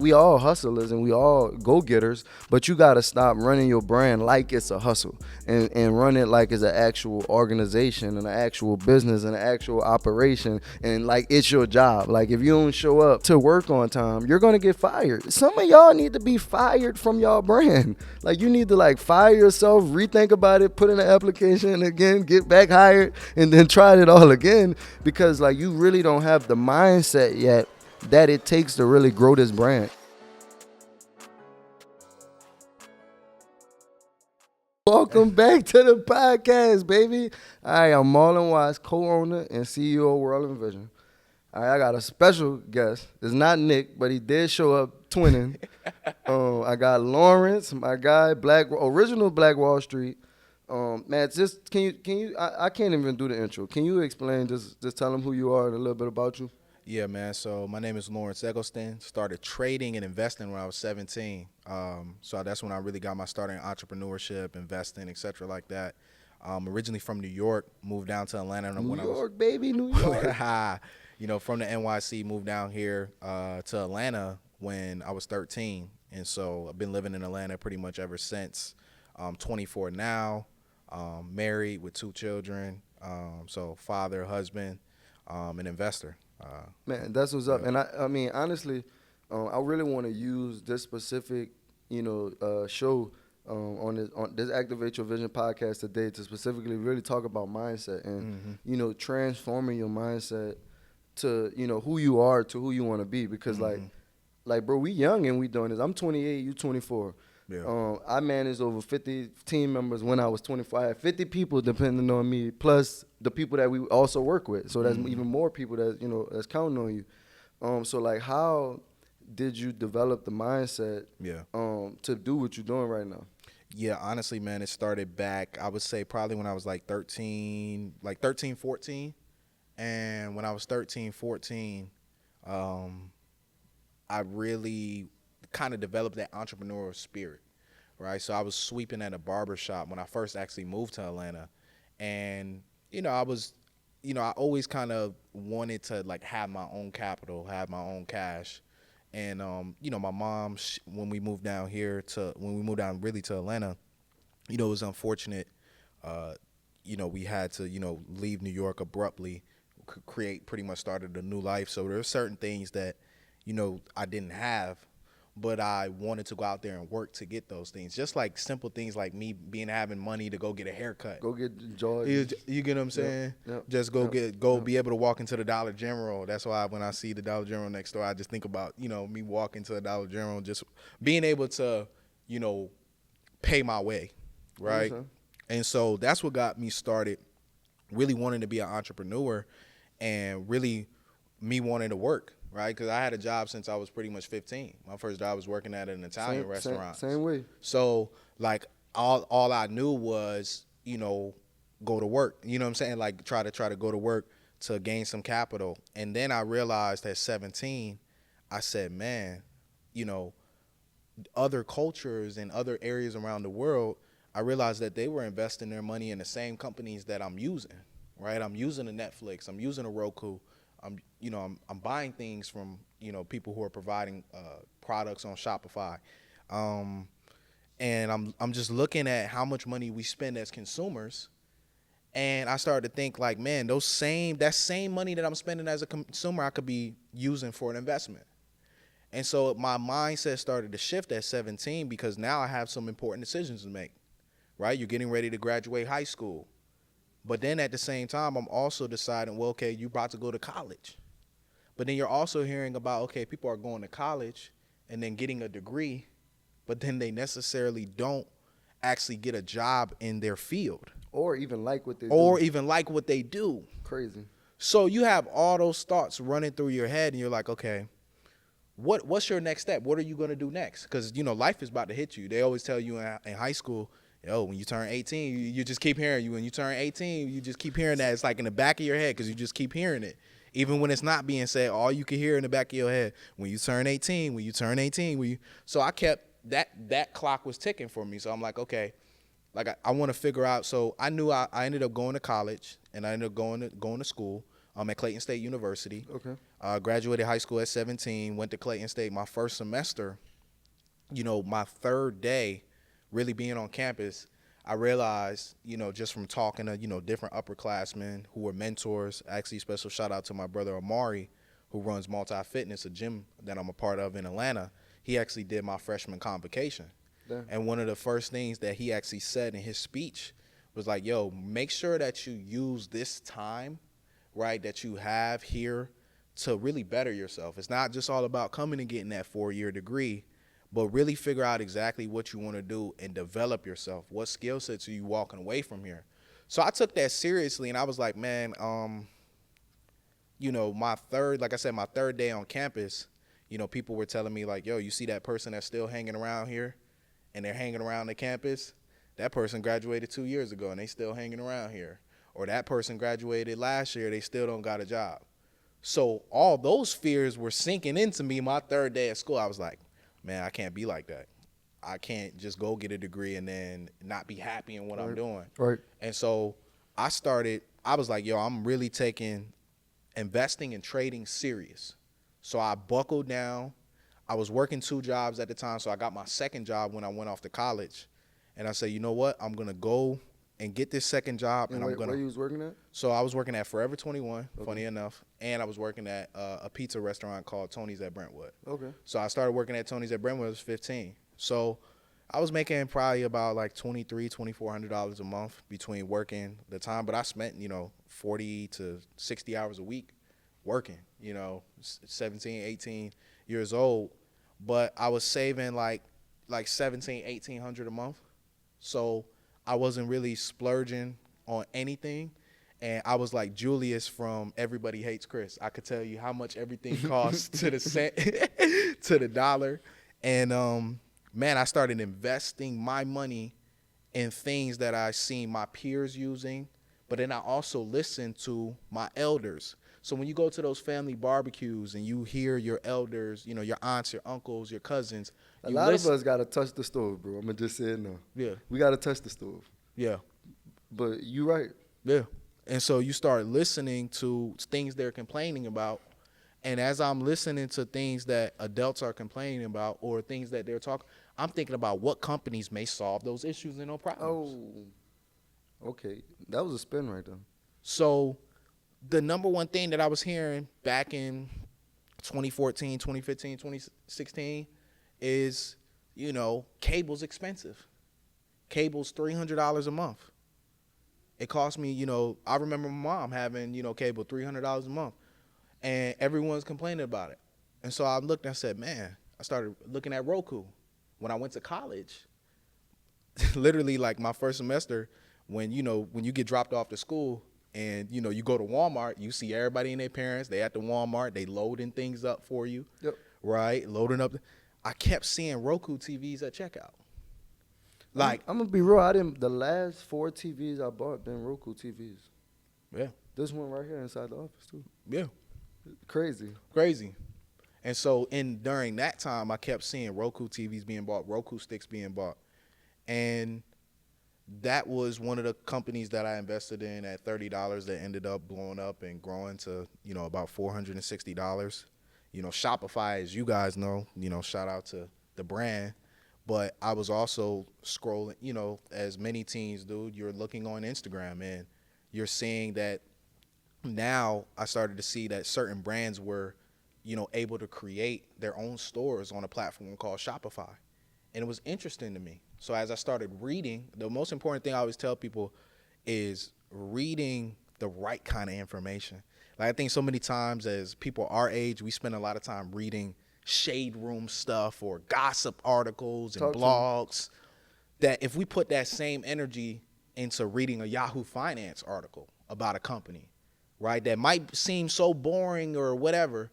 We all hustlers and we all go-getters, but you got to stop running your brand like it's a hustle and run it like it's an actual organization and an actual business and an actual operation and like it's your job. Like if you don't show up to work on time, you're going to get fired. Some of y'all need to be fired from y'all brand. Like you need to like fire yourself, rethink about it, put in an application again, get back hired, and then try it all again because like you really don't have the mindset yet that it takes to really grow this brand. Welcome back to the podcast, baby. All right, I'm Marlon Watts, co-owner and CEO of World Envision. All right, I got a special guest. It's not Nick, but he did show up twinning. I got Lawrence, my guy, original Black Wall Street. Man, just can you? I can't even do the intro. Can you explain? Just tell them who you are and a little bit about you. Yeah, man. So my name is Lawrence Eggleston. Started trading and investing when I was 17. So that's when I really got my start in entrepreneurship, investing, etc. like that. Originally from New York, moved down to Atlanta. New York, baby, New York. From the NYC, moved down here to Atlanta when I was 13. And so I've been living in Atlanta pretty much ever since. 24 now, married with 2 children. So father, husband, an investor. Man, that's what's up. And I mean, honestly, I really want to use this specific, show on this Activate Your Vision podcast today to specifically really talk about mindset and, transforming your mindset to, who you are to who you want to be. Because like, bro, we young and we doing this. I'm 28, you 24. Yeah. I managed over 50 team members when I was 25. I had 50 people depending on me, plus the people that we also work with. So that's even more people that, that's counting on you. So like, how did you develop the mindset to do what you're doing right now? Yeah, honestly, man, it started back, I would say probably when I was like 13, 14. And when I was 13, 14, I really kind of developed that entrepreneurial spirit, right? So I was sweeping at a barber shop when I first actually moved to Atlanta. And, I always kind of wanted to like have my own capital, have my own cash. And, my mom, when we moved down really to Atlanta, it was unfortunate. We had to, leave New York abruptly, pretty much started a new life. So there are certain things that, I didn't have, but I wanted to go out there and work to get those things. Just like simple things like me having money to go get a haircut. Go get George. You get what I'm saying? Yep. Just be able to walk into the Dollar General. That's why when I see the Dollar General next door, I just think about, me walking to the Dollar General, just being able to, pay my way, right? Mm-hmm. And so that's what got me started really wanting to be an entrepreneur and really me wanting to work. Right, because I had a job since I was pretty much 15. My first job was working at an Italian restaurant. Same way. So, like, all I knew was, go to work. You know what I'm saying? Like, try to go to work to gain some capital. And then I realized at 17, I said, man, other cultures and other areas around the world, I realized that they were investing their money in the same companies that I'm using. Right, I'm using a Netflix. I'm using a Roku. I'm buying things from, people who are providing products on Shopify. And I'm just looking at how much money we spend as consumers. And I started to think like, man, that same money that I'm spending as a consumer, I could be using for an investment. And so my mindset started to shift at 17 because now I have some important decisions to make, right? You're getting ready to graduate high school. But then at the same time, I'm also deciding, well, okay, you're about to go to college. But then you're also hearing about, okay, people are going to college and then getting a degree, but then they necessarily don't actually get a job in their field. Or even like what they do. Crazy. So you have all those thoughts running through your head and you're like, okay, what's your next step? What are you going to do next? Because, life is about to hit you. They always tell you in high school, when you turn 18, you just keep hearing when you turn 18, you just keep hearing that. It's like in the back of your head because you just keep hearing it. Even when it's not being said, all you can hear in the back of your head, when you turn 18, when you turn 18. So I kept, that clock was ticking for me. So I'm like, okay, like I want to figure out. So I knew I ended up going to college and I ended up going to school. at Clayton State University. Okay. Graduated high school at 17, went to Clayton State my first semester. My third day really being on campus, I realized, just from talking to, different upperclassmen who were mentors. Actually, special shout out to my brother Amari, who runs Multi Fitness, a gym that I'm a part of in Atlanta. He actually did my freshman convocation. Yeah. And one of the first things that he actually said in his speech was like, yo, make sure that you use this time, right, that you have here to really better yourself. It's not just all about coming and getting that 4-year degree, but really figure out exactly what you want to do and develop yourself. What skill sets are you walking away from here? So I took that seriously, and I was like, man, my third day on campus, people were telling me like, yo, you see that person that's still hanging around here and they're hanging around the campus? That person graduated 2 years ago and they still hanging around here. Or that person graduated last year, they still don't got a job. So all those fears were sinking into me my third day at school. I was like, man, I can't be like that. I can't just go get a degree and then not be happy in what I'm doing. Right. And so I was like, yo, I'm really taking investing and trading serious. So I buckled down. I was working 2 jobs at the time, so I got my second job when I went off to college. And I said, you know what? I'm going to go and get this second job. And where you was working at? So I was working at Forever 21, funny enough, and I was working at a pizza restaurant called Tony's at Brentwood. Okay. So I started working at Tony's at Brentwood when I was 15. So I was making probably about like $2,300, $2,400 a month between working the time, but I spent, 40 to 60 hours a week working, 17, 18 years old, but I was saving like 17, 1,800 a month. So I wasn't really splurging on anything. And I was like Julius from Everybody Hates Chris. I could tell you how much everything costs to the cent, to the dollar. And, man, I started investing my money in things that I seen my peers using. But then I also listened to my elders. So when you go to those family barbecues and you hear your elders, your aunts, your uncles, your cousins. A lot of us got to touch the stove, bro. I'm going to just say it now. Yeah. We got to touch the stove. Yeah. But you right. Yeah. And so you start listening to things they're complaining about. And as I'm listening to things that adults are complaining about or things that they're talking, I'm thinking about what companies may solve those issues and no problems. Oh, okay. That was a spin right there. So the number one thing that I was hearing back in 2014, 2015, 2016 is, cable's expensive. Cable's $300 a month. It cost me, I remember my mom having, cable $300 a month. And everyone's complaining about it. And so I looked and I said, man, I started looking at Roku. When I went to college, literally like my first semester, when you get dropped off to school and, you go to Walmart, you see everybody and their parents, they at the Walmart, they loading things up for you, yep. Right? Loading up. I kept seeing Roku TVs at checkout. Like, I'm gonna be real. The last 4 TVs I bought been Roku TVs. Yeah. This one right here inside the office too. Yeah. Crazy. And so during that time, I kept seeing Roku TVs being bought, Roku sticks being bought. And that was one of the companies that I invested in at $30 that ended up blowing up and growing to, about $460. Shopify, as you guys know, shout out to the brand. But I was also scrolling, as many teens do, you're looking on Instagram and you're seeing that now I started to see that certain brands were, able to create their own stores on a platform called Shopify. And it was interesting to me. So as I started reading, the most important thing I always tell people is reading the right kind of information. Like I think so many times as people our age, we spend a lot of time reading shade room stuff or gossip articles and blogs that if we put that same energy into reading a Yahoo Finance article about a company, right, that might seem so boring or whatever,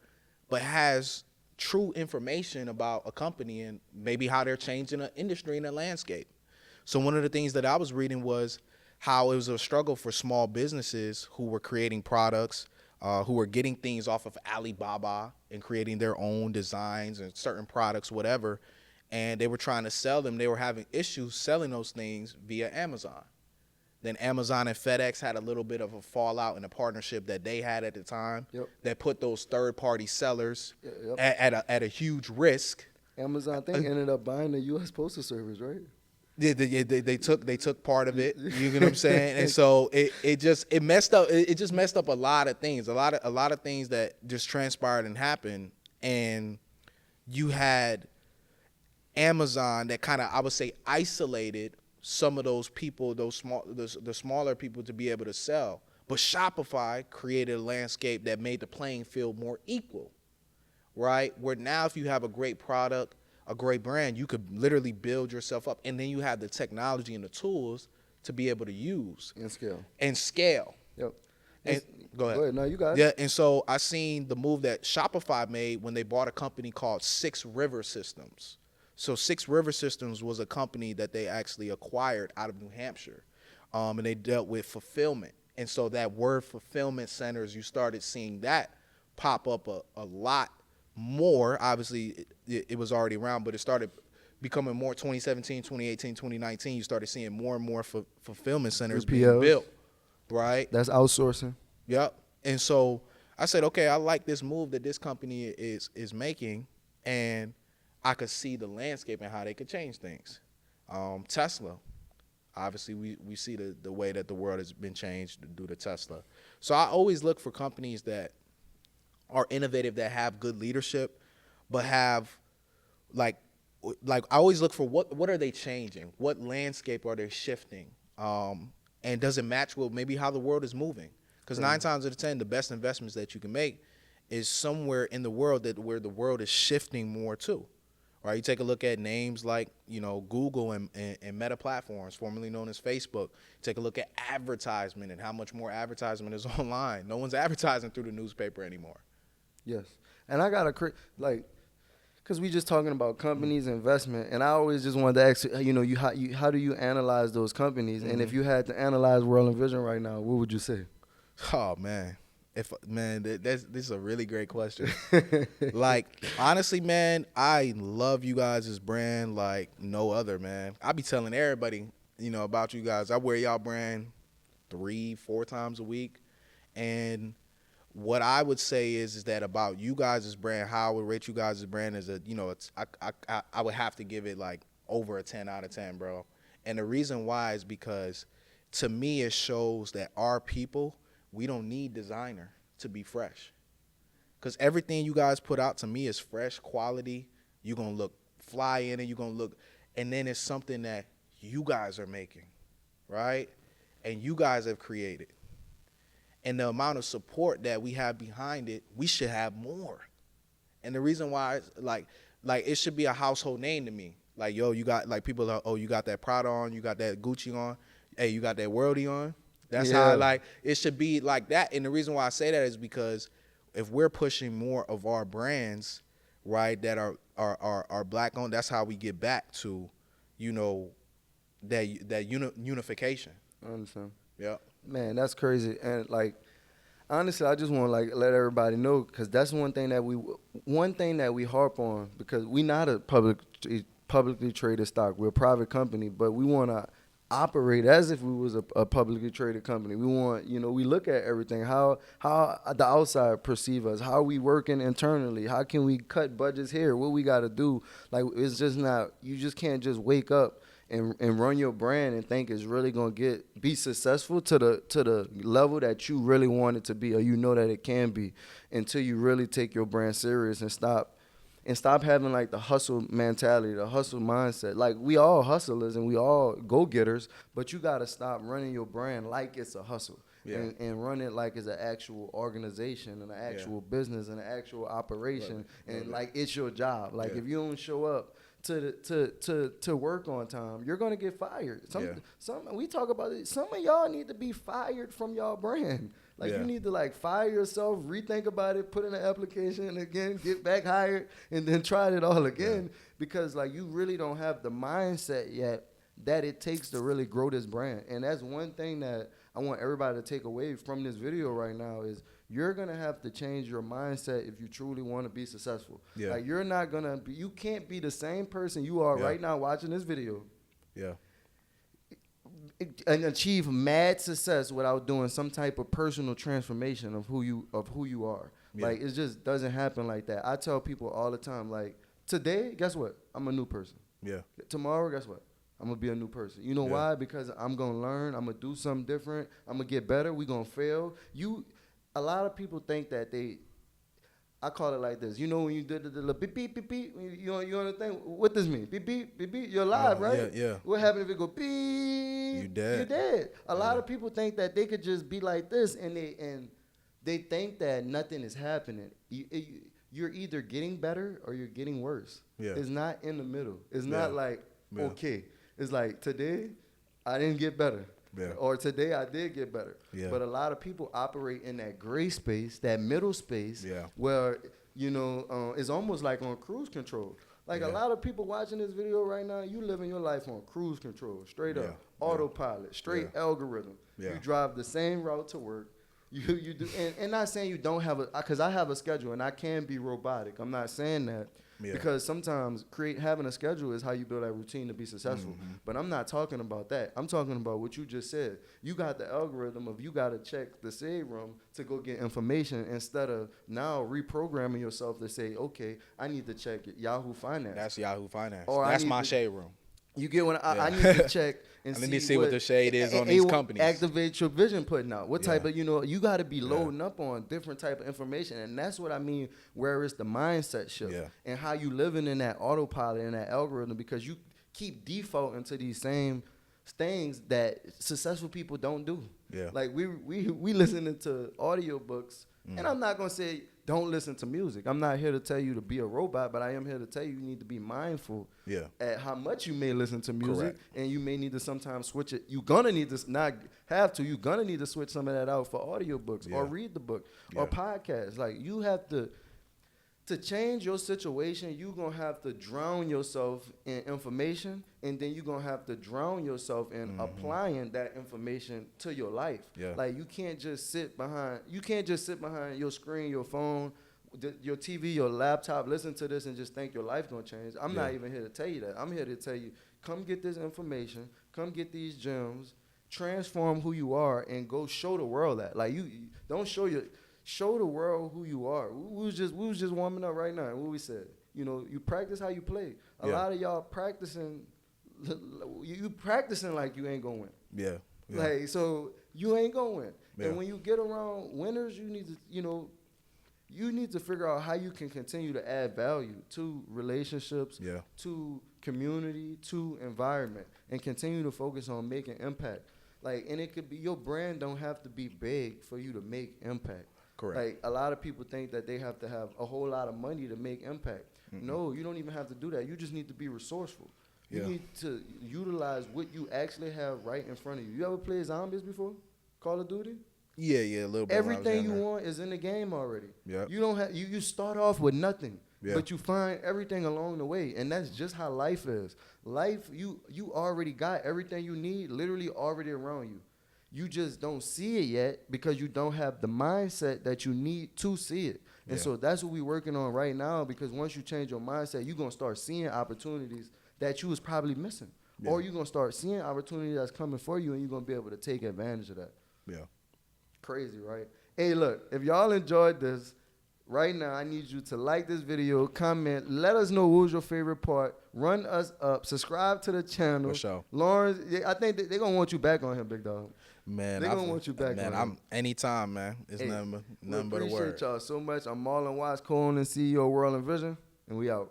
but has true information about a company and maybe how they're changing an industry and a landscape. So one of the things that I was reading was how it was a struggle for small businesses who were creating products, who were getting things off of Alibaba and creating their own designs and certain products, whatever, and they were trying to sell them. They were having issues selling those things via Amazon. Then Amazon and FedEx had a little bit of a fallout in a partnership that they had at the time that put those third-party sellers at a huge risk. Amazon, I think, ended up buying the U.S. Postal Service, right? Yeah, they took part of it. You know what I'm saying? And so it just messed up a lot of things, a lot of things that just transpired and happened. And you had Amazon that kind of, I would say, isolated some of those people, the smaller people, to be able to sell. But Shopify created a landscape that made the playing field more equal, right? Where now if you have a great product, a great brand, you could literally build yourself up. And then you have the technology and the tools to be able to use. And scale. Yep. And go ahead. No, you got it. Yeah, and so I seen the move that Shopify made when they bought a company called 6 River Systems. So 6 River Systems was a company that they actually acquired out of New Hampshire, and they dealt with fulfillment. And so that word fulfillment centers, you started seeing that pop up a lot more. Obviously, it was already around, but it started becoming more 2017, 2018, 2019. You started seeing more and more fulfillment centers being built, right? That's outsourcing. Yep. And so I said, okay, I like this move that this company is making, and I could see the landscape and how they could change things. Tesla, obviously, we see the way that the world has been changed due to Tesla. So I always look for companies that are innovative, that have good leadership, but have like I always look for what are they changing? What landscape are they shifting? And does it match with maybe how the world is moving? Because 9 times out of 10, the best investments that you can make is somewhere in the world where the world is shifting more to. Right, you take a look at names like, Google and Meta platforms, formerly known as Facebook. Take a look at advertisement and how much more advertisement is online. No one's advertising through the newspaper anymore. Yes, and I got because we just talking about companies, investment, and I always just wanted to ask, how do you analyze those companies? And if you had to analyze World and Vision right now, what would you say? Oh man. This is a really great question. Like, honestly, man, I love you guys' brand like no other, man. I be telling everybody, about you guys. I wear y'all brand 3-4 times a week. And what I would say is that about you guys' brand, how I would rate you guys' brand is I would have to give it like over a 10 out of 10, bro. And the reason why is because to me it shows that our people, we don't need designer to be fresh. Because everything you guys put out to me is fresh, quality. You're going to look fly in it. You're going to look. And then it's something that you guys are making, right? And you guys have created. And the amount of support that we have behind it, we should have more. And the reason why, like it should be a household name to me. Like, yo, you got, like, people are, oh, you got that Prada on, you got that Gucci on, hey, you got that WRLDI on. That's how, like, it should be like that. And the reason why I say that is because if we're pushing more of our brands, right, that are black owned, that's how we get back to, that unification. I understand. Yeah. Man, that's crazy. And like, honestly, I just want to let everybody know, because that's one thing that we harp on, because we not a publicly traded stock. We're a private company, but we want to operate as if we was a publicly traded company. We want, we look at everything, how the outside perceive us, how we working internally, how can we cut budgets here, what we got to do. Like, it's just not, you just can't just wake up and run your brand and think it's really going to be successful to the level that you really want it to be, or that it can be, until you really take your brand serious and stop having like the hustle mentality, the hustle mindset. Like, we all hustlers and we all go-getters, but you got to stop running your brand like it's a hustle. Yeah. And run it like it's an actual organization and an actual business and an actual operation. And like, it's your job. Like, if you don't show up to work on time, you're gonna get fired. We talk about it. Some of y'all need to be fired from y'all brand. Like, you need to like fire yourself, rethink about it, put in an application again, get back hired, and then try it all again. Because like, you really don't have the mindset yet that it takes to really grow this brand. And that's one thing that I want everybody to take away from this video right now is you're going to have to change your mindset if you truly want to be successful. Yeah. Like, you're not going to be, you can't be the same person you are right now watching this video. Yeah. and achieve mad success without doing some type of personal transformation of who you are. Yeah. Like, it just doesn't happen like that. I tell people all the time, like, today, guess what? I'm a new person. Yeah. Tomorrow, guess what? I'm going to be a new person. You know why? Because I'm going to learn. I'm going to do something different. I'm going to get better. We're going to fail. A lot of people think that I call it like this. You know when you did the beep, beep, beep, beep, you understand what this means? Beep, beep, beep, beep. You're alive, right? Yeah. What happens if it go beep? You dead. You're dead. A lot of people think that they could just be like this, and they think that nothing is happening. You're either getting better or you're getting worse. Yeah. It's not in the middle. It's not like, okay. It's like, today, I didn't get better. Yeah. Or today, I did get better. Yeah. But a lot of people operate in that gray space, that middle space, where, it's almost like on cruise control. Like, a lot of people watching this video right now, you living your life on cruise control, straight up, autopilot, straight algorithm. Yeah. You drive the same route to work. You do, and not saying you don't have because I have a schedule and I can be robotic. I'm not saying that because sometimes having a schedule is how you build that routine to be successful. Mm-hmm. But I'm not talking about that. I'm talking about what you just said. You got the algorithm of you got to check the save room to go get information instead of now reprogramming yourself to say, okay, I need to check Yahoo Finance. That's Yahoo Finance. Or that's my shade room. You get what I need to check and I need to see what the shade is on these companies. Activate your vision putting out. What type of, you got to be loading up on different type of information. And that's what I mean, where it's the mindset shift and how you living in that autopilot and that algorithm, because you keep defaulting to these same things that successful people don't do. Yeah. Like we listening to audiobooks, and I'm not going to say don't listen to music. I'm not here to tell you to be a robot, but I am here to tell you need to be mindful at how much you may listen to music. Correct. And you may need to sometimes switch it. You're going to need to not have to. You're going to need to switch some of that out for audiobooks or read the book or podcasts. Like, you have to change your situation, you're going to have to drown yourself in information, and then you're going to have to drown yourself in applying that information to your life. Yeah. Like, you can't just sit behind your screen, your phone, your TV, your laptop, listen to this and just think your life going to change. I'm not even here to tell you that. I'm here to tell you, come get this information, come get these gems, transform who you are, and go show the world that. Like, you don't show the world who you are. We was just warming up right now. What we said, you practice how you play. A lot of y'all practicing, you practicing like you ain't gonna win. Yeah. Like, so you ain't gonna win. Yeah. And when you get around winners, you need to figure out how you can continue to add value to relationships, to community, to environment, and continue to focus on making impact. Like, and it could be, your brand don't have to be big for you to make impact. Correct. Like, a lot of people think that they have to have a whole lot of money to make impact. No, you don't even have to do that. You just need to be resourceful. You need to utilize what you actually have right in front of you. You ever played zombies before? Call of Duty? Yeah, a little bit. Everything you want is in the game already. Yeah. You don't have you start off with nothing, but you find everything along the way, and that's just how life is. Life, you already got everything you need, literally already around you. You just don't see it yet because you don't have the mindset that you need to see it. And so that's what we're working on right now, because once you change your mindset, you're going to start seeing opportunities that you was probably missing. Yeah. Or you're going to start seeing opportunities that's coming for you, and you're going to be able to take advantage of that. Yeah. Crazy, right? Hey, look, if y'all enjoyed this, right now I need you to like this video, comment, let us know what was your favorite part, run us up, subscribe to the channel. For sure. Lawrence, I think they're going to want you back on here, big dog. Man, they're going to want you back on I'm anytime, man. It's nothing but a word. Appreciate y'all so much. I'm Marlon Watts, co-owner and CEO of World and Vision, and we out.